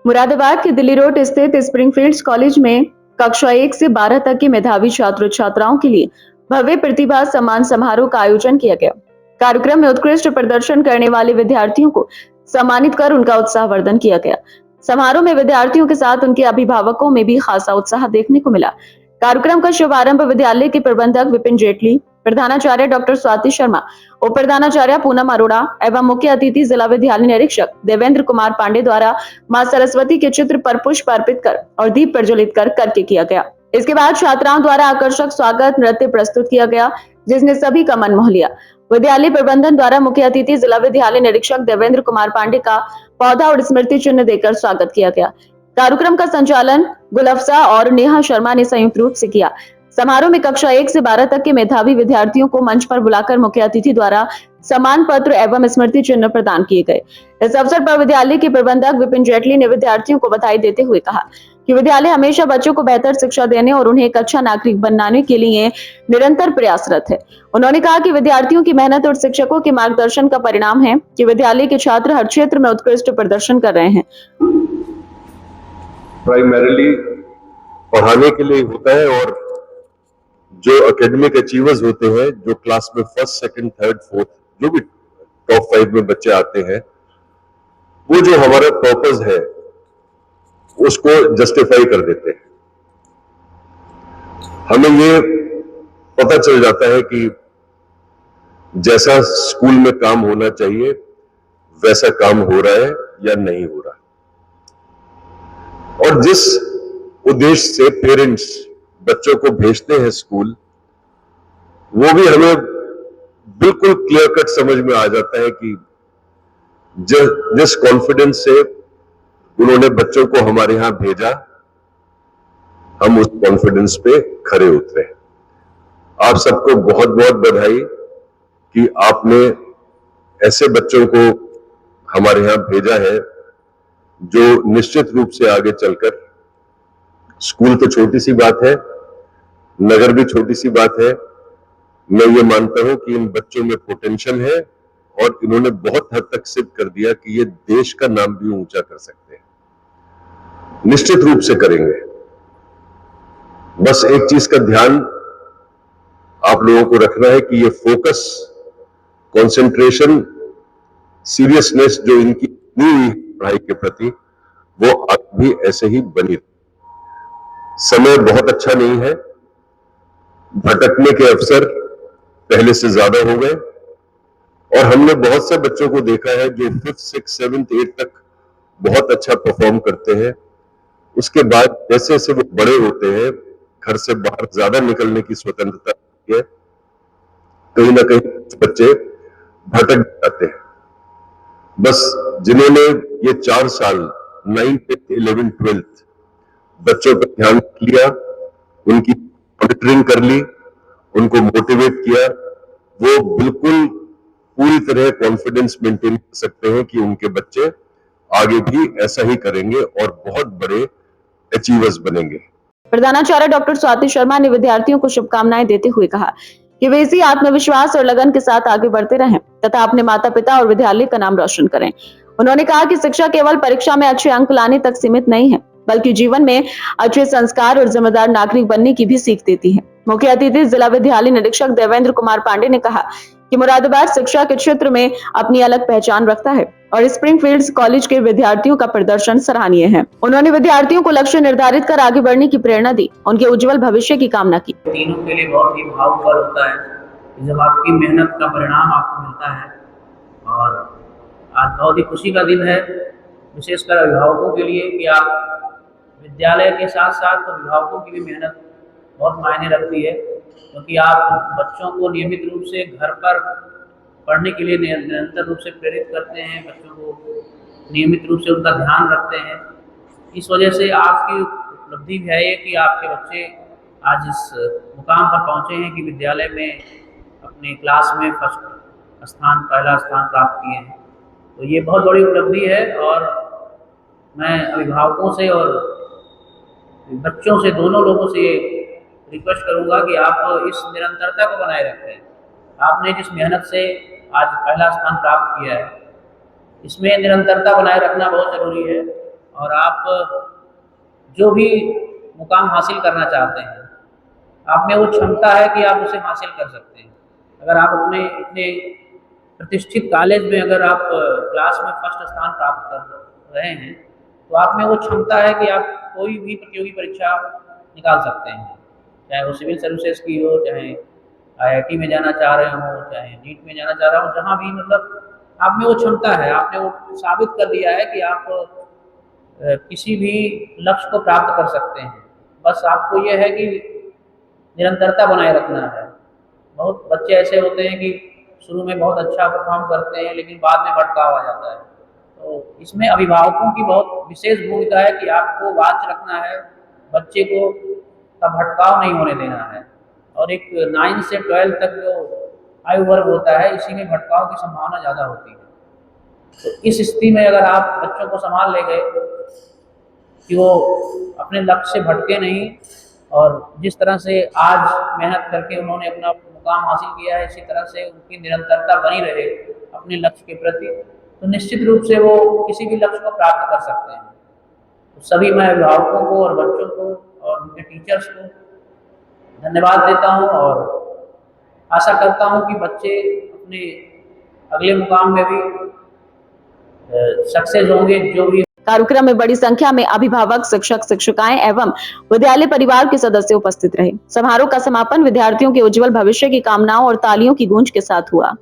मुरादाबाद के दिल्ली रोड स्थित स्प्रिंगफील्ड्स कॉलेज में कक्षा 1 से 12 तक के मेधावी छात्र छात्राओं के लिए भव्य प्रतिभा सम्मान समारोह का आयोजन किया गया। कार्यक्रम में उत्कृष्ट प्रदर्शन करने वाले विद्यार्थियों को सम्मानित कर उनका उत्साहवर्धन किया गया। समारोह में विद्यार्थियों के साथ उनके अभिभावकों में भी खासा उत्साह देखने को मिला। कार्यक्रम का शुभारंभ विद्यालय के प्रबंधक विपिन जेटली, प्रधानाचार्य डॉक्टर स्वाति शर्मा, उप प्रधानाचार्य पूनम अरोड़ा एवं मुख्य अतिथि जिला विद्यालय निरीक्षक देवेंद्र कुमार पांडे द्वारा मां सरस्वती के चित्र पर पुष्प अर्पित कर और दीप प्रज्वलित कर करके किया गया। इसके बाद छात्राओं द्वारा आकर्षक स्वागत नृत्य प्रस्तुत किया गया, जिसने सभी का मन मोह लिया। विद्यालय प्रबंधन द्वारा मुख्य अतिथि जिला विद्यालय निरीक्षक देवेंद्र कुमार पांडे का पौधा और स्मृति चिन्ह देकर स्वागत किया गया। कार्यक्रम का संचालन गुलफसा और नेहा शर्मा ने संयुक्त रूप से किया। समारोह में कक्षा 1 से 12 तक के मेधावी विद्यार्थियों को मंच पर बुलाकर मुख्य अतिथि द्वारा सम्मान पत्र एवं स्मृति चिन्ह प्रदान किए गए। इस अवसर पर विद्यालय के प्रबंधक विपिन जेटली ने विद्यार्थियों को बधाई देते हुए कहा कि विद्यालय हमेशा बच्चों को बेहतर शिक्षा देने और उन्हें एक अच्छा नागरिक बनाने के लिए निरंतर प्रयासरत है। उन्होंने कहा कि विद्यार्थियों की मेहनत और शिक्षकों के मार्गदर्शन का परिणाम है कि विद्यालय के छात्र हर क्षेत्र में उत्कृष्ट प्रदर्शन कर रहे हैं। प्राइमरीली पढ़ाने के लिए होता है और जो एकेडमिक अचीवर्स होते हैं, जो क्लास में फर्स्ट, सेकंड, थर्ड, फोर्थ, जो भी टॉप 5 में बच्चे आते हैं, वो जो हमारा पर्पस है उसको जस्टिफाई कर देते हैं। हमें ये पता चल जाता है कि जैसा स्कूल में काम होना चाहिए वैसा काम हो रहा है या नहीं हो रहा, और जिस उद्देश्य से पेरेंट्स बच्चों को भेजते हैं स्कूल, वो भी हमें बिल्कुल क्लियर कट समझ में आ जाता है कि जिस कॉन्फिडेंस से उन्होंने बच्चों को हमारे यहां भेजा, हम उस कॉन्फिडेंस पे खरे उतरे। आप सबको बहुत बहुत बधाई कि आपने ऐसे बच्चों को हमारे यहां भेजा है जो निश्चित रूप से आगे चलकर, स्कूल तो छोटी सी बात है, नगर भी छोटी सी बात है, मैं ये मानता हूं कि इन बच्चों में पोटेंशियल है और इन्होंने बहुत हद तक सिद्ध कर दिया कि ये देश का नाम भी ऊंचा कर सकते हैं। निश्चित रूप से करेंगे। बस एक चीज का ध्यान आप लोगों को रखना है कि ये फोकस, कंसंट्रेशन, सीरियसनेस जो इनकी पढ़ाई के प्रति, वो आज भी ऐसे ही बनी रहे। समय बहुत अच्छा नहीं है, भटकने के अवसर पहले से ज्यादा हो गए, और हमने बहुत से बच्चों को देखा है जो 5th, 6th, 7th, 8th तक बहुत अच्छा परफॉर्म करते हैं। उसके बाद जैसे जैसे वो बड़े होते हैं, घर से बाहर ज्यादा निकलने की स्वतंत्रता है, कहीं ना कहीं बच्चे भटक जाते हैं। बस जिन्होंने ये 4 साल 9th, 11th, 12th बच्चों पर ध्यान किया, उनकी मॉनिटरिंग कर ली, उनको मोटिवेट किया, वो बिल्कुल पूरी तरह कॉन्फिडेंस मेंटेन कर सकते हैं कि उनके बच्चे आगे भी ऐसा ही करेंगे और बहुत बड़े अचीवर्स बनेंगे। प्रधानाचार्य डॉक्टर स्वाति शर्मा ने विद्यार्थियों को शुभकामनाएं देते हुए कहा कि वे इसी आत्मविश्वास और लगन के साथ आगे बढ़ते रहें तथा अपने माता पिता और विद्यालय का नाम रोशन करें। उन्होंने कहा कि शिक्षा केवल परीक्षा में अच्छे अंक लाने तक सीमित नहीं है, बल्कि जीवन में अच्छे संस्कार और जिम्मेदार नागरिक बनने की भी सीख देती है। मुख्य अतिथि जिला विद्यालय निरीक्षक देवेंद्र कुमार पांडे ने कहा कि मुरादाबाद शिक्षा के क्षेत्र में अपनी अलग पहचान रखता है और स्प्रिंगफील्ड्स कॉलेज के विद्यार्थियों का प्रदर्शन सराहनीय है। उन्होंने विद्यार्थियों को लक्ष्य निर्धारित कर आगे बढ़ने की प्रेरणा दी, उनके उज्जवल भविष्य की कामना की। तीनों के लिए बहुत ही भावुक पल होता है जब आपकी मेहनत का परिणाम आपको मिलता है, और आज बहुत ही खुशी का दिन है, विशेषकर अभिभावकों के लिए, कि आप विद्यालय के साथ साथ अभिभावकों की भी मेहनत बहुत मायने रखती है, क्योंकि आप बच्चों को नियमित रूप से घर पर पढ़ने के लिए निरंतर रूप से प्रेरित करते हैं, बच्चों को नियमित रूप से उनका ध्यान रखते हैं। इस वजह से आपकी उपलब्धि है ये कि आपके बच्चे आज इस मुकाम पर पहुँचे हैं कि विद्यालय में अपने क्लास में फर्स्ट स्थान, पहला स्थान प्राप्त किए हैं। तो ये बहुत बड़ी उपलब्धि है, और मैं अभिभावकों से और बच्चों से, दोनों लोगों से ये रिक्वेस्ट करूंगा कि आप इस निरंतरता को बनाए रखें। आपने जिस मेहनत से आज पहला स्थान प्राप्त किया है, इसमें निरंतरता बनाए रखना बहुत जरूरी है, और आप जो भी मुकाम हासिल करना चाहते हैं, आप में वो क्षमता है कि आप उसे हासिल कर सकते हैं। अगर आप अपने इतने प्रतिष्ठित कॉलेज में अगर आप क्लास में फर्स्ट स्थान प्राप्त कर रहे हैं, तो आप में वो क्षमता है कि आप कोई भी प्रतियोगी परीक्षा निकाल सकते हैं, चाहे वो सिविल सर्विसेज की हो, चाहे आईआईटी में जाना चाह रहे हो, चाहे नीट में जाना चाह रहा हो, जहाँ भी मतलब आप में वो क्षमता है, आपने वो साबित कर दिया है कि आप किसी भी लक्ष्य को प्राप्त कर सकते हैं। बस आपको ये है कि निरंतरता बनाए रखना है। बहुत बच्चे ऐसे होते हैं कि शुरू में बहुत अच्छा परफॉर्म करते हैं, लेकिन बाद में भटकाव आ जाता है। तो इसमें अभिभावकों की बहुत विशेष भूमिका है कि आपको वाच रखना है, बच्चे को का भटकाव नहीं होने देना है। और एक 9 से 12 तक जो आयु वर्ग होता है, इसी में भटकाव की संभावना ज़्यादा होती है। तो इस स्थिति में अगर आप बच्चों को संभाल ले गए कि वो अपने लक्ष्य से भटके नहीं, और जिस तरह से आज मेहनत करके उन्होंने अपना मुकाम हासिल किया है, इसी तरह से उनकी निरंतरता बनी रहे अपने लक्ष्य के प्रति, तो निश्चित रूप से वो किसी भी लक्ष्य को प्राप्त कर सकते हैं। तो सभी मैं अभिभावकों को और बच्चों को और उनके टीचर्स को धन्यवाद देता हूँ, और आशा करता हूँ कि बच्चे अपने अगले मुकाम में भी सक्सेस होंगे। जो भी कार्यक्रम में बड़ी संख्या में अभिभावक, शिक्षक, शिक्षिकाएं एवं विद्यालय परिवार के सदस्य उपस्थित रहे। समारोह का समापन विद्यार्थियों के उज्जवल भविष्य की कामनाओं और तालियों की गूंज के साथ हुआ।